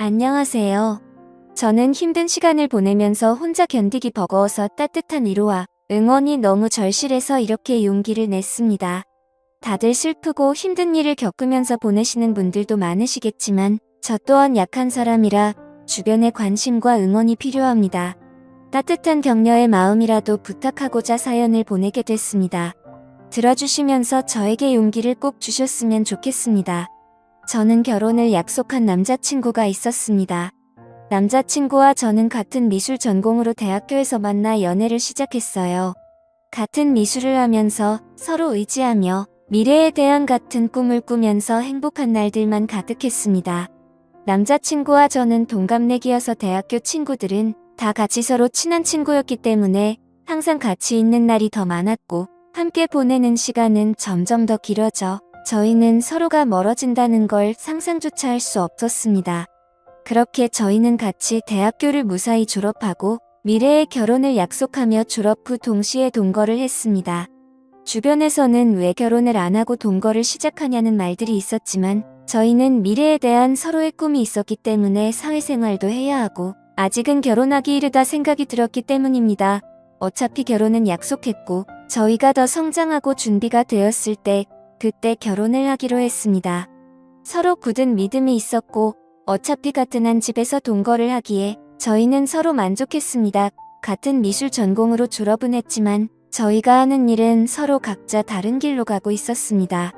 안녕하세요. 저는 힘든 시간을 보내면서 혼자 견디기 버거워서 따뜻한 위로와 응원이 너무 절실해서 이렇게 용기를 냈습니다. 다들 슬프고 힘든 일을 겪으면서 보내시는 분들도 많으시겠지만 저 또한 약한 사람이라 주변의 관심과 응원이 필요합니다. 따뜻한 격려의 마음이라도 부탁하고자 사연을 보내게 됐습니다. 들어주시면서 저에게 용기를 꼭 주셨으면 좋겠습니다. 저는 결혼을 약속한 남자친구가 있었습니다. 남자친구와 저는 같은 미술 전공으로 대학교에서 만나 연애를 시작했어요. 같은 미술을 하면서 서로 의지하며 미래에 대한 같은 꿈을 꾸면서 행복한 날들만 가득했습니다. 남자친구와 저는 동갑내기여서 대학교 친구들은 다 같이 서로 친한 친구였기 때문에 항상 같이 있는 날이 더 많았고 함께 보내는 시간은 점점 더 길어져 저희는 서로가 멀어진다는 걸 상상조차 할 수 없었습니다. 그렇게 저희는 같이 대학교를 무사히 졸업하고 미래의 결혼을 약속하며 졸업 후 동시에 동거를 했습니다. 주변에서는 왜 결혼을 안 하고 동거를 시작하냐는 말들이 있었지만 저희는 미래에 대한 서로의 꿈이 있었기 때문에 사회생활도 해야 하고 아직은 결혼하기 이르다 생각이 들었기 때문입니다. 어차피 결혼은 약속했고 저희가 더 성장하고 준비가 되었을 때 그때 결혼을 하기로 했습니다. 서로 굳은 믿음이 있었고 어차피 같은 한 집에서 동거를 하기에 저희는 서로 만족했습니다. 같은 미술 전공으로 졸업은 했지만 저희가 하는 일은 서로 각자 다른 길로 가고 있었습니다.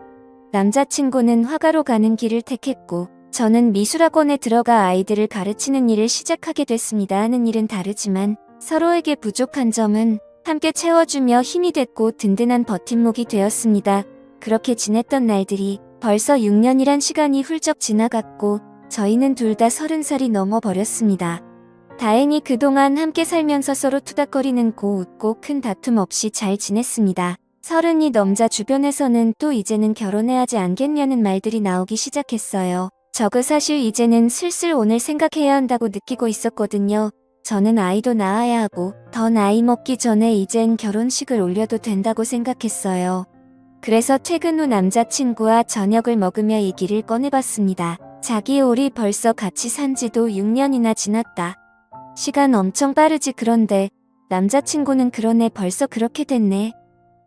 남자친구는 화가로 가는 길을 택했고 저는 미술학원에 들어가 아이들을 가르치는 일을 시작하게 됐습니다. 하는 일은 다르지만 서로에게 부족한 점은 함께 채워주며 힘이 됐고 든든한 버팀목이 되었습니다. 그렇게 지냈던 날들이 벌써 6년이란 시간이 훌쩍 지나갔고 저희는 둘 다 30살이 넘어버렸습니다. 다행히 그동안 함께 살면서 서로 투닥거리는 고 웃고 큰 다툼 없이 잘 지냈습니다. 30이 넘자 주변에서는 또 이제는 결혼해야 하지 않겠냐는 말들이 나오기 시작했어요. 저그 사실 이제는 슬슬 오늘 생각해야 한다고 느끼고 있었거든요. 저는 아이도 낳아야 하고 더 나이 먹기 전에 이젠 결혼식을 올려도 된다고 생각했어요. 그래서 퇴근 후 남자친구와 저녁을 먹으며 얘기를 꺼내봤습니다. 자기 우리 벌써 같이 산 지도 6년이나 지났다. 시간 엄청 빠르지. 그런데 남자친구는 그러네, 벌써 그렇게 됐네.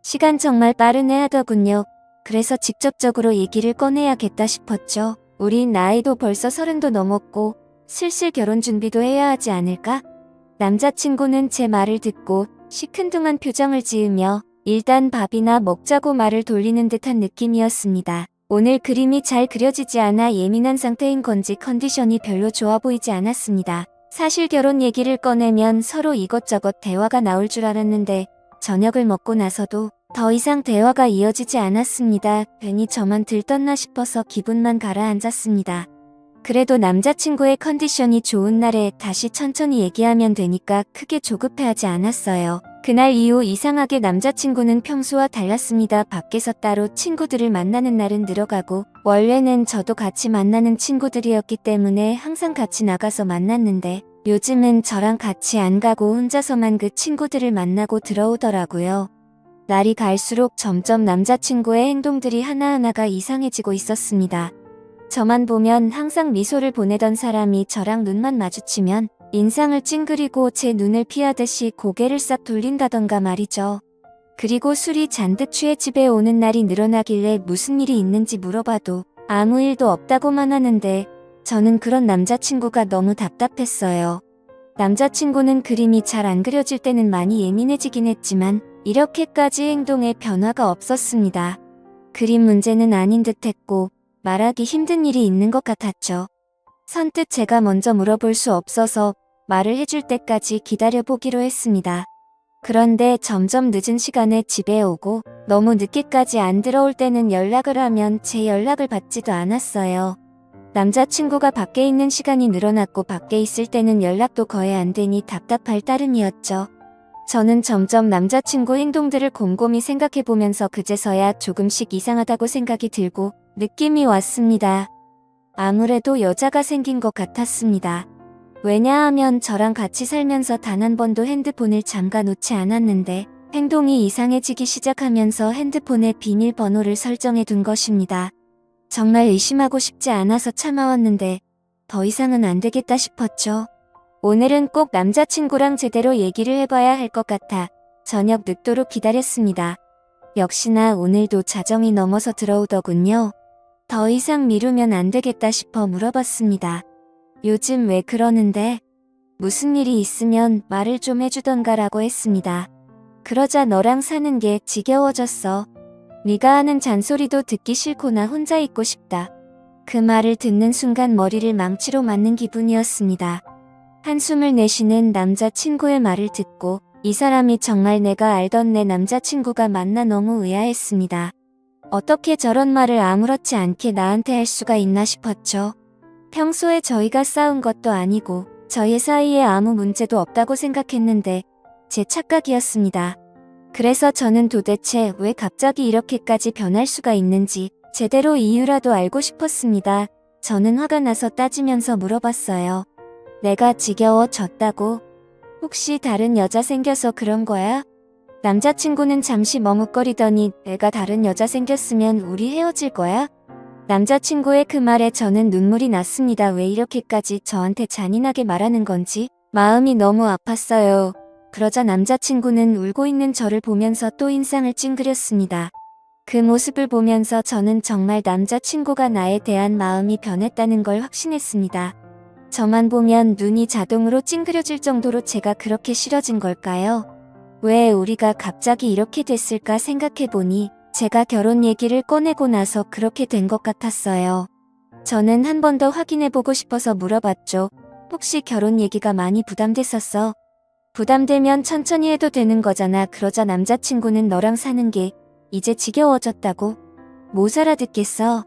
시간 정말 빠르네 하더군요. 그래서 직접적으로 얘기를 꺼내야겠다 싶었죠. 우린 나이도 벌써 30도 넘었고 슬슬 결혼 준비도 해야 하지 않을까? 남자친구는 제 말을 듣고 시큰둥한 표정을 지으며 일단 밥이나 먹자고 말을 돌리는 듯한 느낌이었습니다. 오늘 그림이 잘 그려지지 않아 예민한 상태인 건지 컨디션이 별로 좋아 보이지 않았습니다. 사실 결혼 얘기를 꺼내면 서로 이것저것 대화가 나올 줄 알았는데 저녁을 먹고 나서도 더 이상 대화가 이어지지 않았습니다. 괜히 저만 들떴나 싶어서 기분만 가라앉았습니다. 그래도 남자친구의 컨디션이 좋은 날에 다시 천천히 얘기하면 되니까 크게 조급해하지 않았어요. 그날 이후 이상하게 남자친구는 평소와 달랐습니다. 밖에서 따로 친구들을 만나는 날은 늘어가고 원래는 저도 같이 만나는 친구들이었기 때문에 항상 같이 나가서 만났는데 요즘은 저랑 같이 안 가고 혼자서만 그 친구들을 만나고 들어오더라고요. 날이 갈수록 점점 남자친구의 행동들이 하나하나가 이상해지고 있었습니다. 저만 보면 항상 미소를 보내던 사람이 저랑 눈만 마주치면 인상을 찡그리고 제 눈을 피하듯이 고개를 싹 돌린다던가 말이죠. 그리고 술이 잔뜩 취해 집에 오는 날이 늘어나길래 무슨 일이 있는지 물어봐도 아무 일도 없다고만 하는데 저는 그런 남자친구가 너무 답답했어요. 남자친구는 그림이 잘 안 그려질 때는 많이 예민해지긴 했지만 이렇게까지 행동에 변화가 없었습니다. 그림 문제는 아닌 듯했고 말하기 힘든 일이 있는 것 같았죠. 선뜻 제가 먼저 물어볼 수 없어서 말을 해줄 때까지 기다려보기로 했습니다. 그런데 점점 늦은 시간에 집에 오고 너무 늦게까지 안 들어올 때는 연락을 하면 제 연락을 받지도 않았어요. 남자친구가 밖에 있는 시간이 늘어났고 밖에 있을 때는 연락도 거의 안 되니 답답할 따름이었죠. 저는 점점 남자친구 행동들을 곰곰이 생각해보면서 그제서야 조금씩 이상하다고 생각이 들고 느낌이 왔습니다. 아무래도 여자가 생긴 것 같았습니다. 왜냐하면 저랑 같이 살면서 단 한 번도 핸드폰을 잠가 놓지 않았는데 행동이 이상해지기 시작하면서 핸드폰에 비밀번호를 설정해 둔 것입니다. 정말 의심하고 싶지 않아서 참아왔는데 더 이상은 안 되겠다 싶었죠. 오늘은 꼭 남자친구랑 제대로 얘기를 해봐야 할 것 같아 저녁 늦도록 기다렸습니다. 역시나 오늘도 자정이 넘어서 들어오더군요. 더 이상 미루면 안 되겠다 싶어 물어봤습니다. 요즘 왜 그러는데? 무슨 일이 있으면 말을 좀 해주던가라고 했습니다. 그러자 너랑 사는 게 지겨워졌어. 네가 하는 잔소리도 듣기 싫고 나 혼자 있고 싶다. 그 말을 듣는 순간 머리를 망치로 맞는 기분이었습니다. 한숨을 내쉬는 남자친구의 말을 듣고 이 사람이 정말 내가 알던 내 남자친구가 맞나 너무 의아했습니다. 어떻게 저런 말을 아무렇지 않게 나한테 할 수가 있나 싶었죠. 평소에 저희가 싸운 것도 아니고 저희 사이에 아무 문제도 없다고 생각했는데 제 착각이었습니다. 그래서 저는 도대체 왜 갑자기 이렇게까지 변할 수가 있는지 제대로 이유라도 알고 싶었습니다. 저는 화가 나서 따지면서 물어봤어요. 내가 지겨워졌다고? 혹시 다른 여자 생겨서 그런 거야? 남자친구는 잠시 머뭇거리더니 내가 다른 여자 생겼으면 우리 헤어질 거야? 남자친구의 그 말에 저는 눈물이 났습니다. 왜 이렇게까지 저한테 잔인하게 말하는 건지 마음이 너무 아팠어요. 그러자 남자친구는 울고 있는 저를 보면서 또 인상을 찡그렸습니다. 그 모습을 보면서 저는 정말 남자친구가 나에 대한 마음이 변했다는 걸 확신했습니다. 저만 보면 눈이 자동으로 찡그려질 정도로 제가 그렇게 싫어진 걸까요? 왜 우리가 갑자기 이렇게 됐을까 생각해보니 제가 결혼 얘기를 꺼내고 나서 그렇게 된 것 같았어요. 저는 한 번 더 확인해보고 싶어서 물어봤죠. 혹시 결혼 얘기가 많이 부담됐었어? 부담되면 천천히 해도 되는 거잖아. 그러자 남자친구는 너랑 사는 게 이제 지겨워졌다고? 못 알아듣겠어.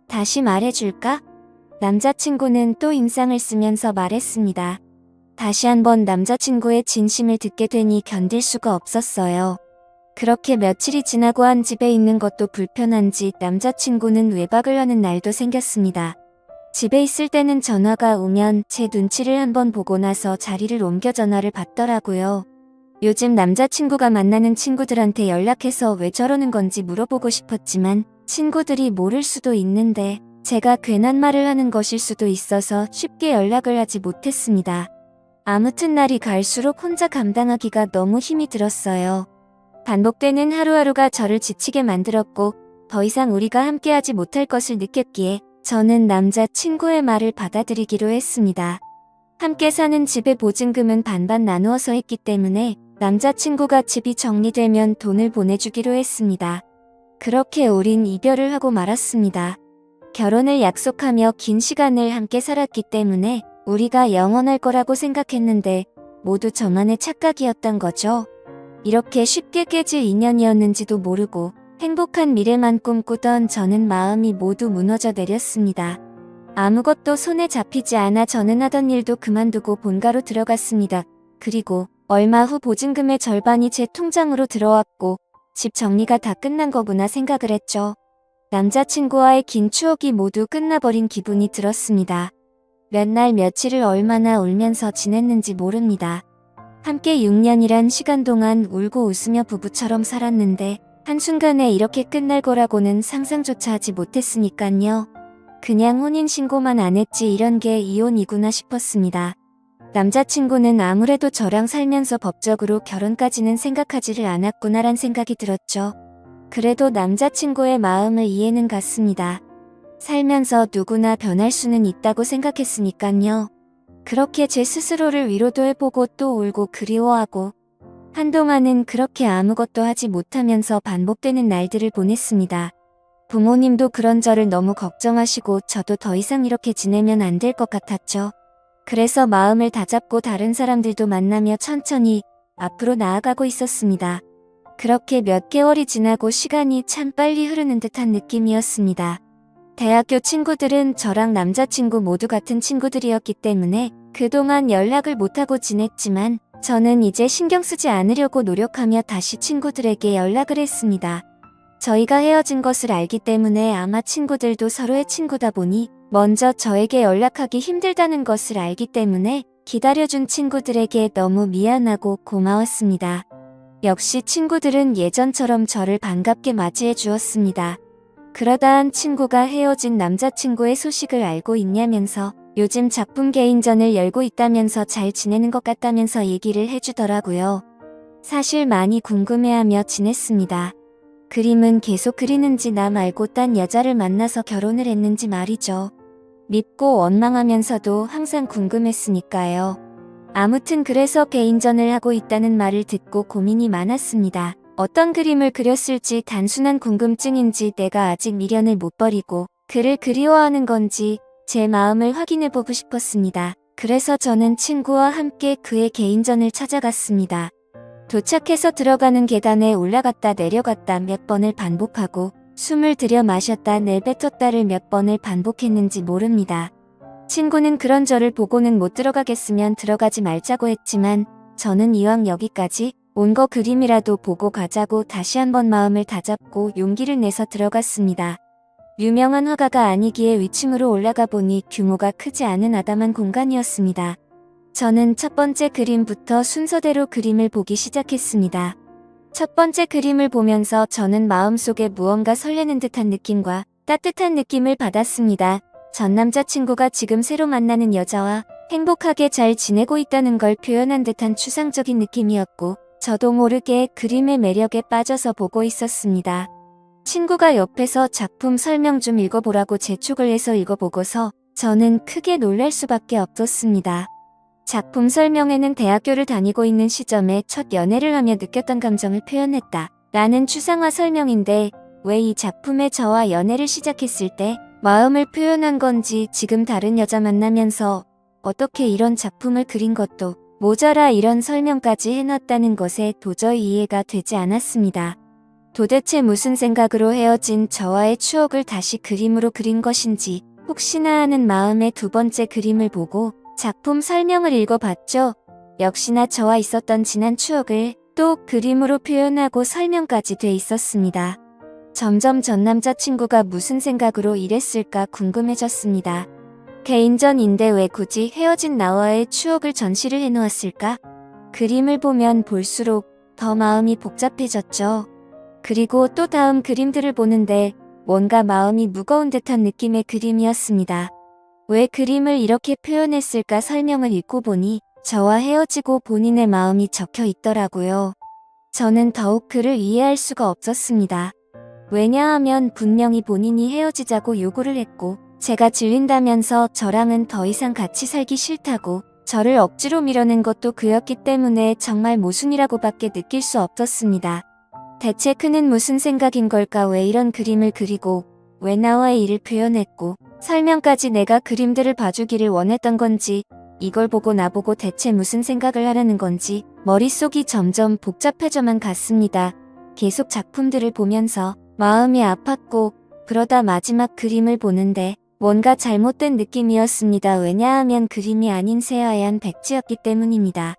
다시 말해줄까? 남자친구는 또 인상을 쓰면서 말했습니다. 다시 한번 남자친구의 진심을 듣게 되니 견딜 수가 없었어요. 그렇게 며칠이 지나고 한 집에 있는 것도 불편한지 남자친구는 외박을 하는 날도 생겼습니다. 집에 있을 때는 전화가 오면 제 눈치를 한번 보고 나서 자리를 옮겨 전화를 받더라고요. 요즘 남자친구가 만나는 친구들한테 연락해서 왜 저러는 건지 물어보고 싶었지만 친구들이 모를 수도 있는데 제가 괜한 말을 하는 것일 수도 있어서 쉽게 연락을 하지 못했습니다. 아무튼 날이 갈수록 혼자 감당하기가 너무 힘이 들었어요. 반복되는 하루하루가 저를 지치게 만들었고 더 이상 우리가 함께하지 못할 것을 느꼈기에 저는 남자친구의 말을 받아들이기로 했습니다. 함께 사는 집의 보증금은 반반 나누어서 했기 때문에 남자친구가 집이 정리되면 돈을 보내주기로 했습니다. 그렇게 우린 이별을 하고 말았습니다. 결혼을 약속하며 긴 시간을 함께 살았기 때문에 우리가 영원할 거라고 생각했는데 모두 저만의 착각이었던 거죠. 이렇게 쉽게 깨질 인연이었는지도 모르고 행복한 미래만 꿈꾸던 저는 마음이 모두 무너져 내렸습니다. 아무것도 손에 잡히지 않아 저는 하던 일도 그만두고 본가로 들어갔습니다. 그리고 얼마 후 보증금의 절반이 제 통장으로 들어왔고 집 정리가 다 끝난 거구나 생각을 했죠. 남자친구와의 긴 추억이 모두 끝나버린 기분이 들었습니다. 몇 날 며칠을 얼마나 울면서 지냈는지 모릅니다. 함께 6년이란 시간 동안 울고 웃으며 부부처럼 살았는데 한순간에 이렇게 끝날 거라고는 상상조차 하지 못했으니깐요. 그냥 혼인신고만 안 했지 이런 게 이혼이구나 싶었습니다. 남자친구는 아무래도 저랑 살면서 법적으로 결혼까지는 생각하지를 않았구나란 생각이 들었죠. 그래도 남자친구의 마음을 이해는 갔습니다. 살면서 누구나 변할 수는 있다고 생각했으니깐요. 그렇게 제 스스로를 위로도 해보고 또 울고 그리워하고 한동안은 그렇게 아무것도 하지 못하면서 반복되는 날들을 보냈습니다. 부모님도 그런 저를 너무 걱정하시고 저도 더 이상 이렇게 지내면 안 될 것 같았죠. 그래서 마음을 다잡고 다른 사람들도 만나며 천천히 앞으로 나아가고 있었습니다. 그렇게 몇 개월이 지나고 시간이 참 빨리 흐르는 듯한 느낌이었습니다. 대학교 친구들은 저랑 남자친구 모두 같은 친구들이었기 때문에 그동안 연락을 못하고 지냈지만 저는 이제 신경 쓰지 않으려고 노력하며 다시 친구들에게 연락을 했습니다. 저희가 헤어진 것을 알기 때문에 아마 친구들도 서로의 친구다 보니 먼저 저에게 연락하기 힘들다는 것을 알기 때문에 기다려준 친구들에게 너무 미안하고 고마웠습니다. 역시 친구들은 예전처럼 저를 반갑게 맞이해 주었습니다. 그러다 한 친구가 헤어진 남자친구의 소식을 알고 있냐면서 요즘 작품 개인전을 열고 있다면서 잘 지내는 것 같다면서 얘기를 해주더라고요. 사실 많이 궁금해하며 지냈습니다. 그림은 계속 그리는지 나 말고 딴 여자를 만나서 결혼을 했는지 말이죠. 밉고 원망하면서도 항상 궁금했으니까요. 아무튼 그래서 개인전을 하고 있다는 말을 듣고 고민이 많았습니다. 어떤 그림을 그렸을지 단순한 궁금증인지 내가 아직 미련을 못 버리고 그를 그리워하는 건지 제 마음을 확인해보고 싶었습니다. 그래서 저는 친구와 함께 그의 개인전을 찾아갔습니다. 도착해서 들어가는 계단에 올라갔다 내려갔다 몇 번을 반복하고 숨을 들여 마셨다 내뱉었다를 몇 번을 반복했는지 모릅니다. 친구는 그런 저를 보고는 못 들어가겠으면 들어가지 말자고 했지만 저는 이왕 여기까지 온 거 그림이라도 보고 가자고 다시 한번 마음을 다잡고 용기를 내서 들어갔습니다. 유명한 화가가 아니기에 위층으로 올라가 보니 규모가 크지 않은 아담한 공간이었습니다. 저는 첫 번째 그림부터 순서대로 그림을 보기 시작했습니다. 첫 번째 그림을 보면서 저는 마음속에 무언가 설레는 듯한 느낌과 따뜻한 느낌을 받았습니다. 전 남자친구가 지금 새로 만나는 여자와 행복하게 잘 지내고 있다는 걸 표현한 듯한 추상적인 느낌이었고 저도 모르게 그림의 매력에 빠져서 보고 있었습니다. 친구가 옆에서 작품 설명 좀 읽어보라고 재촉을 해서 읽어보고서 저는 크게 놀랄 수밖에 없었습니다. 작품 설명에는 대학교를 다니고 있는 시점에 첫 연애를 하며 느꼈던 감정을 표현했다 라는 추상화 설명인데 왜 이 작품에 저와 연애를 시작했을 때 마음을 표현한 건지 지금 다른 여자 만나면서 어떻게 이런 작품을 그린 것도 모자라 이런 설명까지 해놨다는 것에 도저히 이해가 되지 않았습니다. 도대체 무슨 생각으로 헤어진 저와의 추억을 다시 그림으로 그린 것인지 혹시나 하는 마음에 두 번째 그림을 보고 작품 설명을 읽어봤죠. 역시나 저와 있었던 지난 추억을 또 그림으로 표현하고 설명까지 돼 있었습니다. 점점 전 남자친구가 무슨 생각으로 이랬을까 궁금해졌습니다. 개인전인데 왜 굳이 헤어진 나와의 추억을 전시를 해놓았을까? 그림을 보면 볼수록 더 마음이 복잡해졌죠. 그리고 또 다음 그림들을 보는데 뭔가 마음이 무거운 듯한 느낌의 그림이었습니다. 왜 그림을 이렇게 표현했을까 설명을 읽고 보니 저와 헤어지고 본인의 마음이 적혀 있더라고요. 저는 더욱 그를 이해할 수가 없었습니다. 왜냐하면 분명히 본인이 헤어지자고 요구를 했고 제가 질린다면서 저랑은 더 이상 같이 살기 싫다고 저를 억지로 밀어낸 것도 그였기 때문에 정말 모순이라고밖에 느낄 수 없었습니다. 대체 그는 무슨 생각인 걸까? 왜 이런 그림을 그리고 왜 나와의 일을 표현했고 설명까지 내가 그림들을 봐주기를 원했던 건지 이걸 보고 나보고 대체 무슨 생각을 하라는 건지 머릿속이 점점 복잡해져만 갔습니다. 계속 작품들을 보면서 마음이 아팠고 그러다 마지막 그림을 보는데 뭔가 잘못된 느낌이었습니다. 왜냐하면 그림이 아닌 새하얀 백지였기 때문입니다.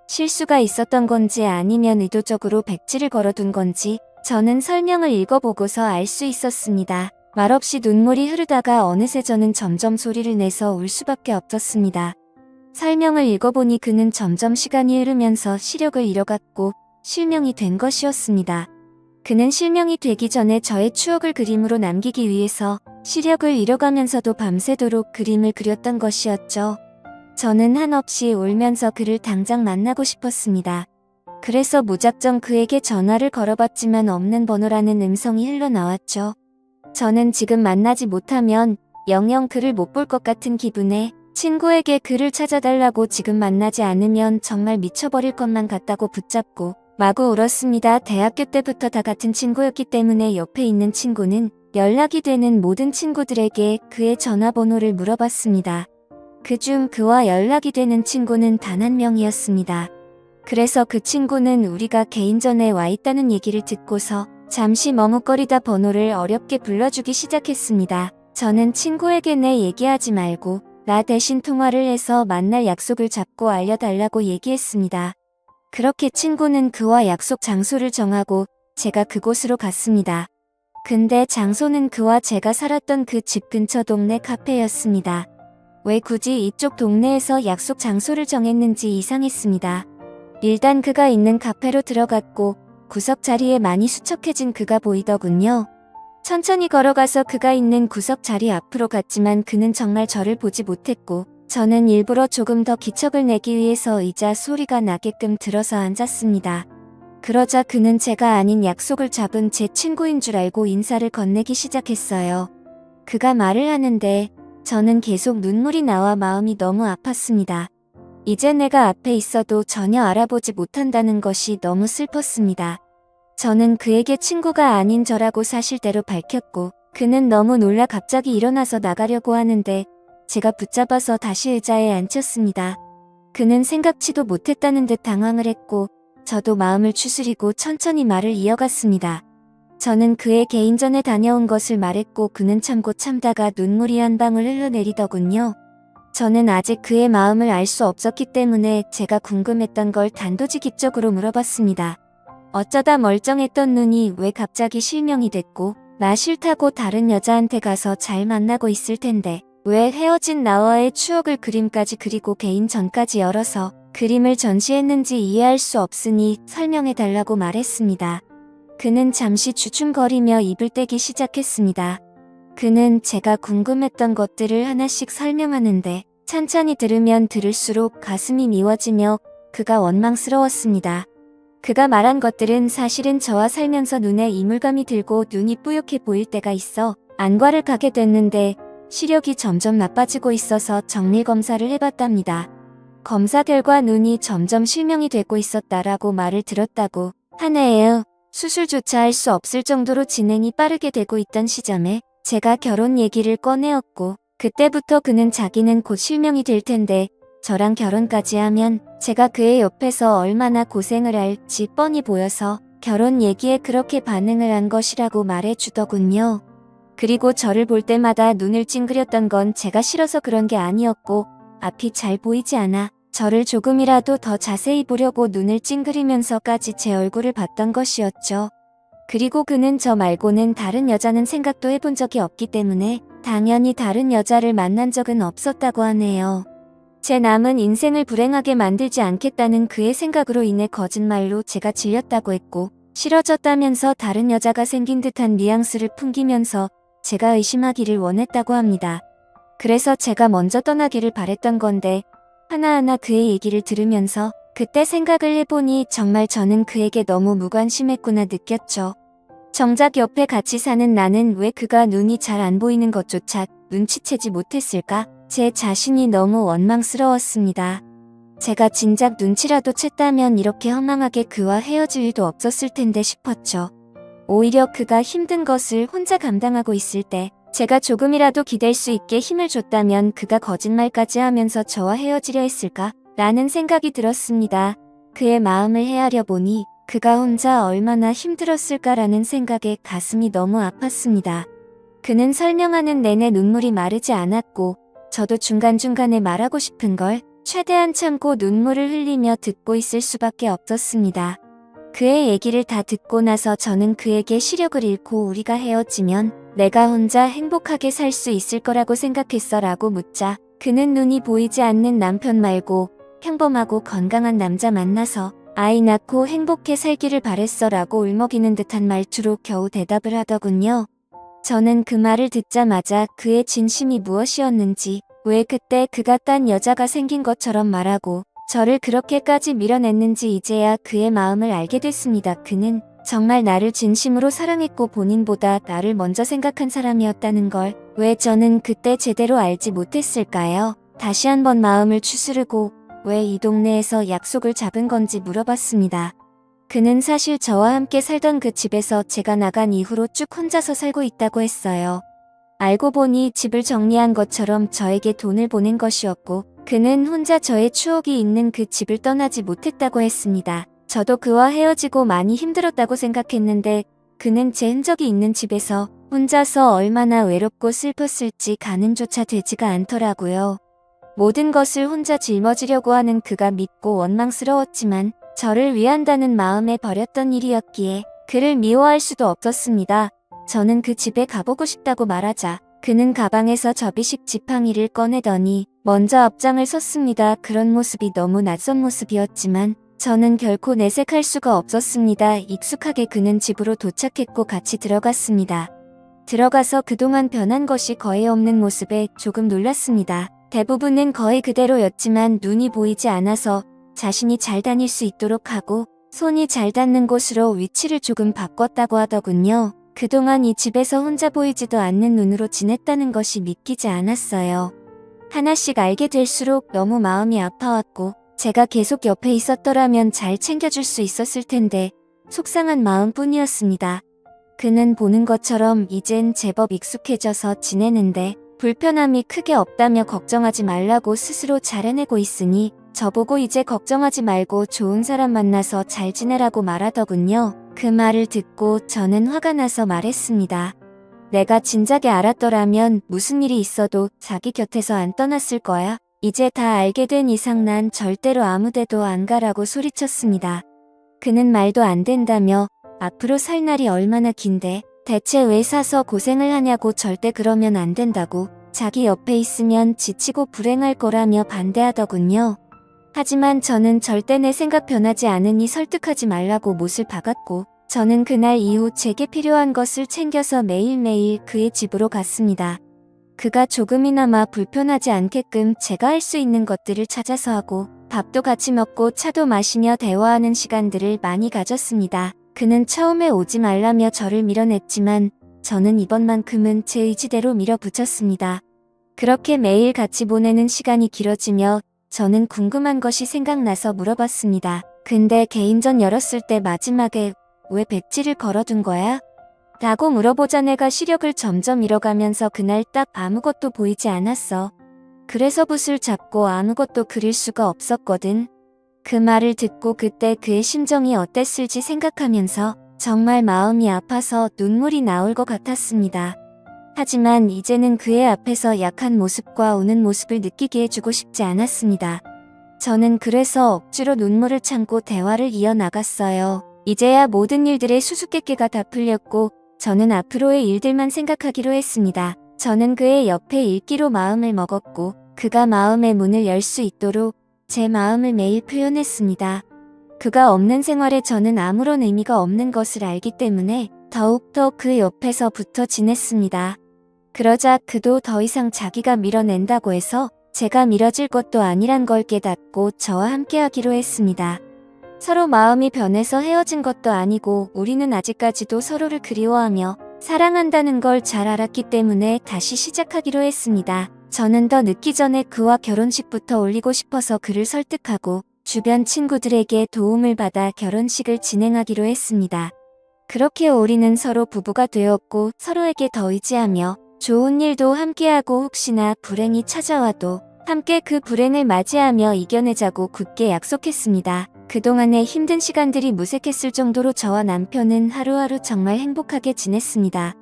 실수가 있었던 건지 아니면 의도적으로 백지를 걸어둔 건지 저는 설명을 읽어보고서 알 수 있었습니다. 말없이 눈물이 흐르다가 어느새 저는 점점 소리를 내서 울 수밖에 없었습니다. 설명을 읽어보니 그는 점점 시간이 흐르면서 시력을 잃어갔고 실명이 된 것이었습니다. 그는 실명이 되기 전에 저의 추억을 그림으로 남기기 위해서 시력을 잃어가면서도 밤새도록 그림을 그렸던 것이었죠. 저는 한없이 울면서 그를 당장 만나고 싶었습니다. 그래서 무작정 그에게 전화를 걸어봤지만 없는 번호라는 음성이 흘러나왔죠. 저는 지금 만나지 못하면 영영 그를 못 볼 것 같은 기분에 친구에게 그를 찾아달라고 지금 만나지 않으면 정말 미쳐버릴 것만 같다고 붙잡고 마구 울었습니다. 대학교 때부터 다 같은 친구였기 때문에 옆에 있는 친구는 연락이 되는 모든 친구들에게 그의 전화번호를 물어봤습니다. 그중 그와 연락이 되는 친구는 단 한 명이었습니다. 그래서 그 친구는 우리가 개인전에 와 있다는 얘기를 듣고서 잠시 머뭇거리다 번호를 어렵게 불러주기 시작했습니다. 저는 친구에게 내 얘기하지 말고 나 대신 통화를 해서 만날 약속을 잡고 알려달라고 얘기했습니다. 그렇게 친구는 그와 약속 장소를 정하고 제가 그곳으로 갔습니다. 근데 장소는 그와 제가 살았던 그 집 근처 동네 카페였습니다. 왜 굳이 이쪽 동네에서 약속 장소를 정했는지 이상했습니다. 일단 그가 있는 카페로 들어갔고 구석 자리에 많이 수척해진 그가 보이더군요. 천천히 걸어가서 그가 있는 구석 자리 앞으로 갔지만 그는 정말 저를 보지 못했고 저는 일부러 조금 더 기척을 내기 위해서 의자 소리가 나게끔 들어서 앉았습니다. 그러자 그는 제가 아닌 약속을 잡은 제 친구인 줄 알고 인사를 건네기 시작했어요. 그가 말을 하는데 저는 계속 눈물이 나와 마음이 너무 아팠습니다. 이제 내가 앞에 있어도 전혀 알아보지 못한다는 것이 너무 슬펐습니다. 저는 그에게 친구가 아닌 저라고 사실대로 밝혔고 그는 너무 놀라 갑자기 일어나서 나가려고 하는데 제가 붙잡아서 다시 의자에 앉혔습니다. 그는 생각지도 못했다는 듯 당황을 했고 저도 마음을 추스리고 천천히 말을 이어갔습니다. 저는 그의 개인전에 다녀온 것을 말했고 그는 참고 참다가 눈물이 한 방울 흘러내리더군요. 저는 아직 그의 마음을 알 수 없었기 때문에 제가 궁금했던 걸 단도직입적으로 물어봤습니다. 어쩌다 멀쩡했던 눈이 왜 갑자기 실명이 됐고 나 싫다고 다른 여자한테 가서 잘 만나고 있을 텐데 왜 헤어진 나와의 추억을 그림까지 그리고 개인전까지 열어서 그림을 전시했는지 이해할 수 없으니 설명해달라고 말했습니다. 그는 잠시 주춤거리며 입을 떼기 시작했습니다. 그는 제가 궁금했던 것들을 하나씩 설명하는데 찬찬히 들으면 들을수록 가슴이 미워지며 그가 원망스러웠습니다. 그가 말한 것들은 사실은 저와 살면서 눈에 이물감이 들고 눈이 뿌옇게 보일 때가 있어 안과를 가게 됐는데 시력이 점점 나빠지고 있어서 정밀검사를 해봤답니다. 검사 결과 눈이 점점 실명이 되고 있었다라고 말을 들었다고 하네요. 수술조차 할 수 없을 정도로 진행이 빠르게 되고 있던 시점에 제가 결혼 얘기를 꺼내었고 그때부터 그는 자기는 곧 실명이 될 텐데 저랑 결혼까지 하면 제가 그의 옆에서 얼마나 고생을 할지 뻔히 보여서 결혼 얘기에 그렇게 반응을 한 것이라고 말해주더군요. 그리고 저를 볼 때마다 눈을 찡그렸던 건 제가 싫어서 그런 게 아니었고 앞이 잘 보이지 않아 저를 조금이라도 더 자세히 보려고 눈을 찡그리면서까지 제 얼굴을 봤던 것이었죠. 그리고 그는 저 말고는 다른 여자는 생각도 해본 적이 없기 때문에 당연히 다른 여자를 만난 적은 없었다고 하네요. 제 남은 인생을 불행하게 만들지 않겠다는 그의 생각으로 인해 거짓말로 제가 질렸다고 했고 싫어졌다면서 다른 여자가 생긴 듯한 뉘앙스를 풍기면서 제가 의심하기를 원했다고 합니다. 그래서 제가 먼저 떠나기를 바랬던 건데 하나하나 그의 얘기를 들으면서 그때 생각을 해보니 정말 저는 그에게 너무 무관심했구나 느꼈죠. 정작 옆에 같이 사는 나는 왜 그가 눈이 잘 안 보이는 것조차 눈치채지 못했을까? 제 자신이 너무 원망스러웠습니다. 제가 진작 눈치라도 챘다면 이렇게 허망하게 그와 헤어질 일도 없었을 텐데 싶었죠. 오히려 그가 힘든 것을 혼자 감당하고 있을 때 제가 조금이라도 기댈 수 있게 힘을 줬다면 그가 거짓말까지 하면서 저와 헤어지려 했을까? 라는 생각이 들었습니다. 그의 마음을 헤아려 보니 그가 혼자 얼마나 힘들었을까라는 생각에 가슴이 너무 아팠습니다. 그는 설명하는 내내 눈물이 마르지 않았고 저도 중간중간에 말하고 싶은 걸 최대한 참고 눈물을 흘리며 듣고 있을 수밖에 없었습니다. 그의 얘기를 다 듣고 나서 저는 그에게 시력을 잃고 우리가 헤어지면 내가 혼자 행복하게 살 수 있을 거라고 생각했어 라고 묻자 그는 눈이 보이지 않는 남편 말고 평범하고 건강한 남자 만나서 아이 낳고 행복해 살기를 바랬어 라고 울먹이는 듯한 말투로 겨우 대답을 하더군요. 저는 그 말을 듣자마자 그의 진심이 무엇이었는지 왜 그때 그가 딴 여자가 생긴 것처럼 말하고 저를 그렇게까지 밀어냈는지 이제야 그의 마음을 알게 됐습니다. 그는 정말 나를 진심으로 사랑했고 본인보다 나를 먼저 생각한 사람이었다는 걸 왜 저는 그때 제대로 알지 못했을까요? 다시 한번 마음을 추스르고 왜 이 동네에서 약속을 잡은 건지 물어봤습니다. 그는 사실 저와 함께 살던 그 집에서 제가 나간 이후로 쭉 혼자서 살고 있다고 했어요. 알고 보니 집을 정리한 것처럼 저에게 돈을 보낸 것이었고 그는 혼자 저의 추억이 있는 그 집을 떠나지 못했다고 했습니다. 저도 그와 헤어지고 많이 힘들었다고 생각했는데 그는 제 흔적이 있는 집에서 혼자서 얼마나 외롭고 슬펐을지 가늠조차 되지가 않더라고요. 모든 것을 혼자 짊어지려고 하는 그가 밉고 원망스러웠지만 저를 위한다는 마음에 버렸던 일이었기에 그를 미워할 수도 없었습니다. 저는 그 집에 가보고 싶다고 말하자 그는 가방에서 접이식 지팡이를 꺼내더니 먼저 앞장을 섰습니다. 그런 모습이 너무 낯선 모습이었지만 저는 결코 내색할 수가 없었습니다. 익숙하게 그는 집으로 도착했고 같이 들어갔습니다. 들어가서 그동안 변한 것이 거의 없는 모습에 조금 놀랐습니다. 대부분은 거의 그대로였지만 눈이 보이지 않아서 자신이 잘 다닐 수 있도록 하고 손이 잘 닿는 곳으로 위치를 조금 바꿨다고 하더군요. 그동안 이 집에서 혼자 보이지도 않는 눈으로 지냈다는 것이 믿기지 않았어요. 하나씩 알게 될수록 너무 마음이 아파왔고 제가 계속 옆에 있었더라면 잘 챙겨줄 수 있었을 텐데 속상한 마음뿐이었습니다. 그는 보는 것처럼 이젠 제법 익숙해져서 지내는데 불편함이 크게 없다며 걱정하지 말라고 스스로 잘 해내고 있으니 저보고 이제 걱정하지 말고 좋은 사람 만나서 잘 지내라고 말하더군요. 그 말을 듣고 저는 화가 나서 말했습니다. 내가 진작에 알았더라면 무슨 일이 있어도 자기 곁에서 안 떠났을 거야. 이제 다 알게 된 이상 난 절대로 아무데도 안 가라고 소리쳤습니다. 그는 말도 안 된다며 앞으로 살 날이 얼마나 긴데 대체 왜 사서 고생을 하냐고 절대 그러면 안 된다고 자기 옆에 있으면 지치고 불행할 거라며 반대하더군요. 하지만 저는 절대 내 생각 변하지 않으니 설득하지 말라고 못을 박았고 저는 그날 이후 제게 필요한 것을 챙겨서 매일매일 그의 집으로 갔습니다. 그가 조금이나마 불편하지 않게끔 제가 할 수 있는 것들을 찾아서 하고 밥도 같이 먹고 차도 마시며 대화하는 시간들을 많이 가졌습니다. 그는 처음에 오지 말라며 저를 밀어냈지만 저는 이번만큼은 제 의지대로 밀어붙였습니다. 그렇게 매일 같이 보내는 시간이 길어지며 저는 궁금한 것이 생각나서 물어봤습니다. 근데 개인전 열었을 때 마지막에 왜 백지를 걸어둔 거야? 라고 물어보자 내가 시력을 점점 잃어가면서 그날 딱 아무것도 보이지 않았어. 그래서 붓을 잡고 아무것도 그릴 수가 없었거든. 그 말을 듣고 그때 그의 심정이 어땠을지 생각하면서 정말 마음이 아파서 눈물이 나올 것 같았습니다. 하지만 이제는 그의 앞에서 약한 모습과 우는 모습을 느끼게 해주고 싶지 않았습니다. 저는 그래서 억지로 눈물을 참고 대화를 이어나갔어요. 이제야 모든 일들의 수수께끼가 다 풀렸고 저는 앞으로의 일들만 생각하기로 했습니다. 저는 그의 옆에 있기로 마음을 먹었고 그가 마음의 문을 열 수 있도록 제 마음을 매일 표현했습니다. 그가 없는 생활에 저는 아무런 의미가 없는 것을 알기 때문에 더욱더 그 옆에서 붙어 지냈습니다. 그러자 그도 더 이상 자기가 밀어낸다고 해서 제가 밀어질 것도 아니란 걸 깨닫고 저와 함께하기로 했습니다. 서로 마음이 변해서 헤어진 것도 아니고 우리는 아직까지도 서로를 그리워하며 사랑한다는 걸 잘 알았기 때문에 다시 시작하기로 했습니다. 저는 더 늦기 전에 그와 결혼식부터 올리고 싶어서 그를 설득하고 주변 친구들에게 도움을 받아 결혼식을 진행하기로 했습니다. 그렇게 우리는 서로 부부가 되었고 서로에게 더 의지하며 좋은 일도 함께하고 혹시나 불행이 찾아와도 함께 그 불행을 맞이하며 이겨내자고 굳게 약속했습니다. 그동안의 힘든 시간들이 무색했을 정도로 저와 남편은 하루하루 정말 행복하게 지냈습니다.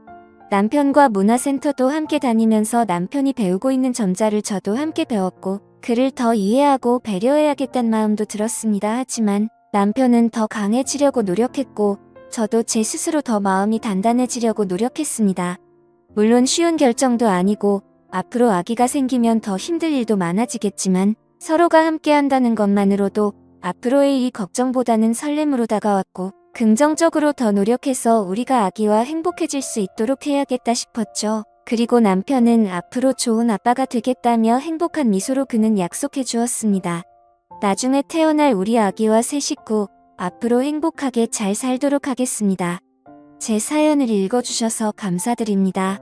남편과 문화센터도 함께 다니면서 남편이 배우고 있는 점자를 저도 함께 배웠고 그를 더 이해하고 배려해야겠다는 마음도 들었습니다. 하지만 남편은 더 강해지려고 노력했고 저도 제 스스로 더 마음이 단단해지려고 노력했습니다. 물론 쉬운 결정도 아니고 앞으로 아기가 생기면 더 힘들 일도 많아지겠지만 서로가 함께 한다는 것만으로도 앞으로의 이 걱정보다는 설렘으로 다가왔고 긍정적으로 더 노력해서 우리가 아기와 행복해질 수 있도록 해야겠다 싶었죠. 그리고 남편은 앞으로 좋은 아빠가 되겠다며 행복한 미소로 그는 약속해 주었습니다. 나중에 태어날 우리 아기와 새 식구 앞으로 행복하게 잘 살도록 하겠습니다. 제 사연을 읽어주셔서 감사드립니다.